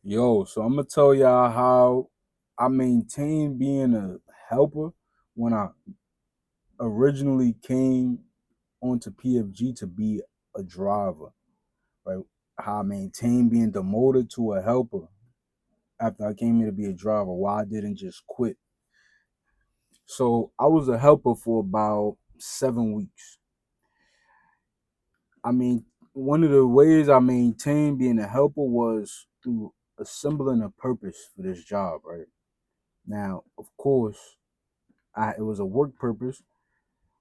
Yo, so I'm gonna tell y'all how I maintained being a helper when I originally came onto PFG to be a driver, right? How I maintained being demoted to a helper after I came here to be a driver, why I didn't just quit. So I was a helper for about 7 weeks. I mean, one of the ways I maintained being a helper was through assembling a purpose for this job, right? Now, of course, it was a work purpose,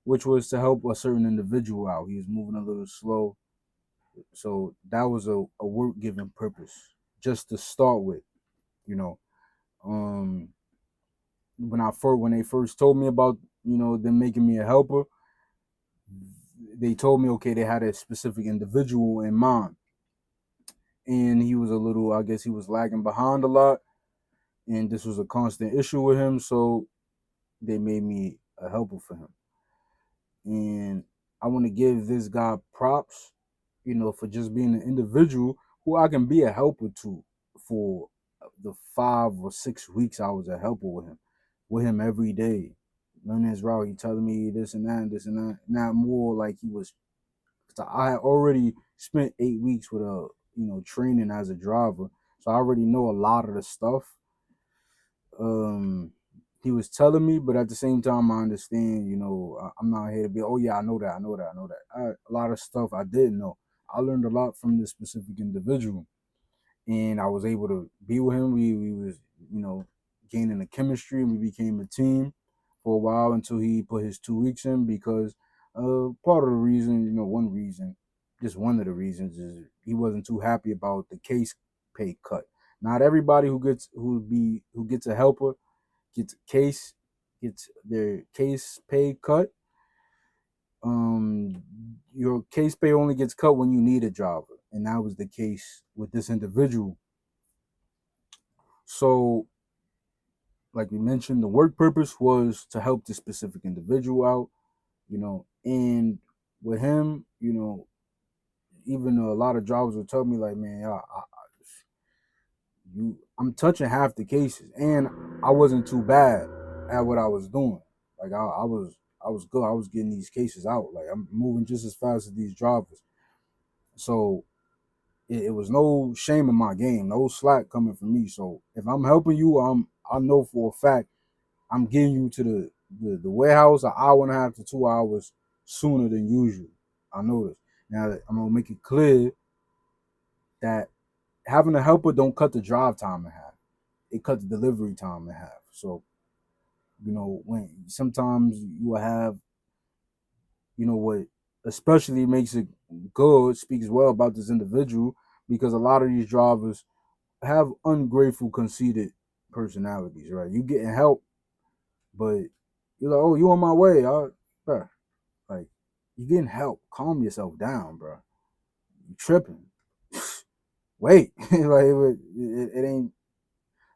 which was to help a certain individual out. He was moving a little slow, so that was a work given purpose just to start with. You know, um, when they first told me about them making me a helper, they told me okay they had a specific individual in mind, and he was a little, I guess he was lagging behind a lot, and this was a constant issue with him, so they made me a helper for him. And I want to give this guy props, for just being an individual who I can be a helper to for the 5 or 6 weeks I was a helper with him every day. Learning his route, he telling me this and that, and this and that. Not more like he was. 'Cause I had already spent 8 weeks with training as a driver, so I already know a lot of the stuff. Um, he was telling me, but at the same time, I understand. I'm not here to be. Oh yeah, I know that. I know that. I know that. A lot of stuff I didn't know. I learned a lot from this specific individual, and I was able to be with him. We was gaining a chemistry, and we became a team for a while until he put his 2 weeks in because part of the reason, one reason, just one of the reasons is he wasn't too happy about the case pay cut. Not everybody who gets a helper gets their case pay cut. Um, your case pay only gets cut when you need a driver, and that was the case with this individual. So, like we mentioned, the work purpose was to help this specific individual out, and with him, even though a lot of drivers would tell me like, man, I'm touching half the cases, and I wasn't too bad at what I was doing. Like I was good. I was getting these cases out. Like I'm moving just as fast as these drivers. So it was no shame in my game, no slack coming from me. So if I'm helping you, I know for a fact I'm getting you to the warehouse an hour and a half to 2 hours sooner than usual. I know this. Now I'm gonna make it clear that having a helper don't cut the drive time in half. It cuts delivery time in half. So, when sometimes you will have, what especially makes it good, speaks well about this individual because a lot of these drivers have ungrateful, conceited personalities, right? You getting help, but you're like, oh, you on my way, bruh. Like, you getting help. Calm yourself down, bro. You tripping. Wait, like it ain't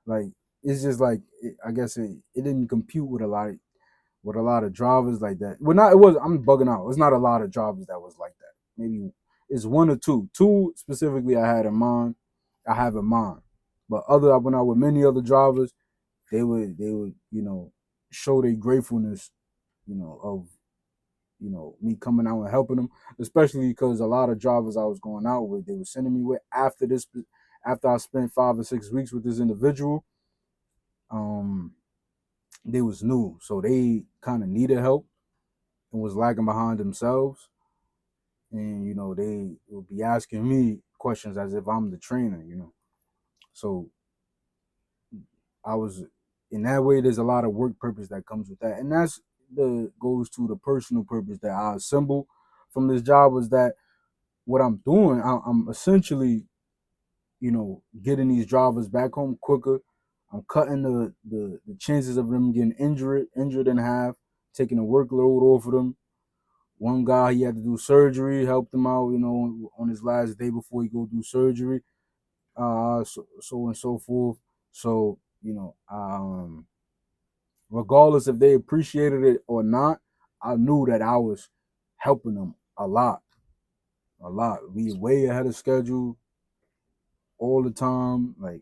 like it's just like I guess it didn't compute with a lot of drivers like that. Well, not it was. I'm bugging out. It's not a lot of drivers that was like that. Maybe it's one or two. Two specifically, I had in mind. I have in mind, but other I went out with many other drivers. They would show their gratefulness, of me coming out and helping them, especially because a lot of drivers I was going out with, they were sending me with after I spent 5 or 6 weeks with this individual. Um, they was new, so they kind of needed help and was lagging behind themselves, and they would be asking me questions as if I'm the trainer. So I was in that way. There's a lot of work purpose that comes with that, and that's the goes to the personal purpose that I assemble from this job was that what I'm doing, I'm essentially, getting these drivers back home quicker. I'm cutting the chances of them getting injured in half, taking the workload off of them. One guy, he had to do surgery, helped him out, on his last day before he go do surgery, so and so forth. So, regardless if they appreciated it or not, I knew that I was helping them a lot, a lot. We way ahead of schedule all the time. Like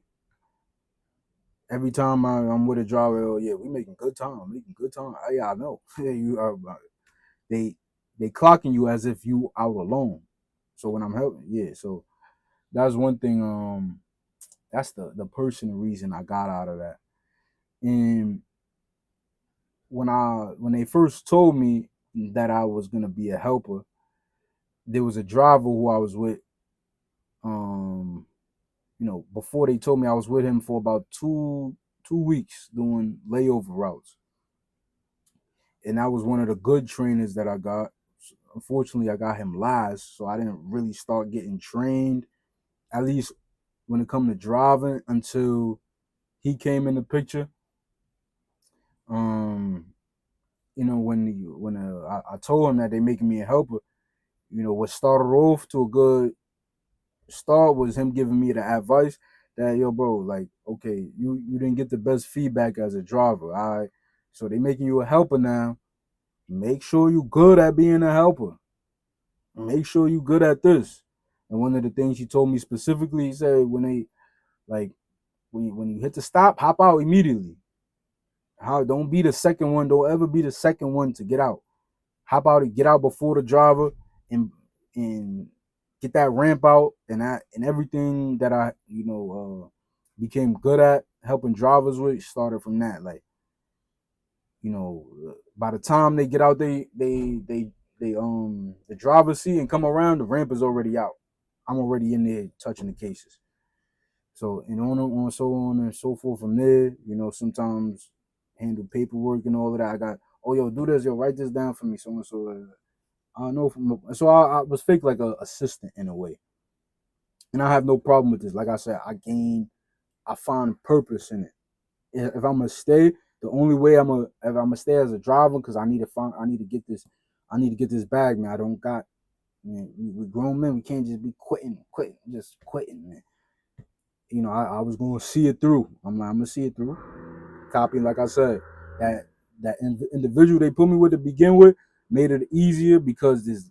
Every time I'm with a driver, oh yeah, we making good time, making good time. Yeah, I know. Yeah, you are. They they clocking you as if you out alone. So when I'm helping, yeah. So that's one thing. That's the personal reason I got out of that. And when they first told me that I was gonna be a helper, there was a driver who I was with. Um, before they told me, I was with him for about 2 weeks doing layover routes, and that was one of the good trainers that I got. Unfortunately, I got him last, so I didn't really start getting trained, at least when it come to driving, until he came in the picture. Um, when I told him that they making me a helper, what started off to a good start was him giving me the advice that, yo, bro, like, okay, you didn't get the best feedback as a driver, all right? So they making you a helper now. Make sure you good at being a helper. Make sure you good at this. And one of the things he told me specifically, he said, like when you hit the stop, hop out immediately. How Don't be the second one. Don't ever be the second one to get out. Hop out and get out before the driver, and get that ramp out, and everything that I became good at helping drivers with started from that. Like, by the time they get out, the driver's seat and come around, the ramp is already out. I'm already in there touching the cases. So, and on and so forth from there. Sometimes handle paperwork and all of that. I got, oh yo, do this, yo, write this down for me, so and so. I don't know so I was fake like a assistant in a way, and I have no problem with this. Like I said, I find purpose in it. If I'm gonna stay, the only way if I'm gonna stay as a driver, because I need to get this, bag, man. I don't got, man. We grown men, we can't just be just quitting, man. I was gonna see it through. I'm gonna see it through. Copying, like I said, that individual they put me with to begin with made it easier, because there's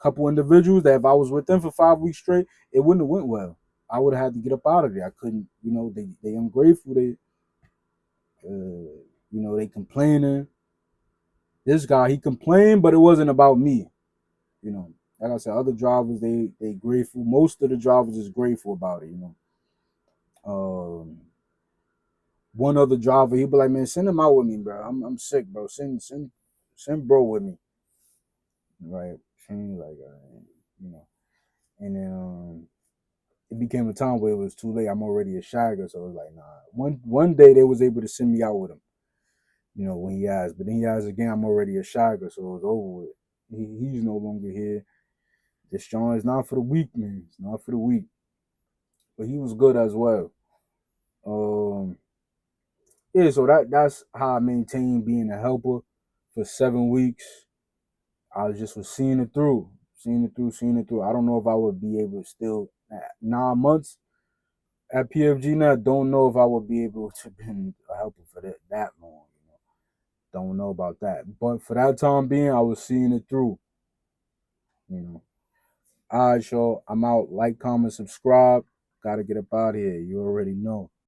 couple individuals that if I was with them for 5 weeks straight, it wouldn't have went well. I would have had to get up out of there. I couldn't, they ungrateful. They complaining. This guy, he complained, but it wasn't about me. You know, like I said, other drivers, they grateful. Most of the drivers is grateful about it. One other driver, he'd be like, man, send him out with me, bro. I'm sick, bro. Send bro with me, right? Send like, you know, and then it became a time where it was too late. I'm already a shagger, so it was like, nah. One day they was able to send me out with him, when he asked. But then he asked again, I'm already a shagger, so it was over with. He's no longer here. This Sean is not for the weak, man. It's not for the weak. But he was good as well. Um, yeah, so that's how I maintained being a helper for 7 weeks. I was seeing it through, seeing it through. I don't know if I would be able to still 9 months at PFG now. Don't know if I would be able to been a helper for that long. Don't know about that. But for that time being, I was seeing it through. You know. All right, y'all. I'm out. Like, comment, subscribe. Gotta get up out of here. You already know.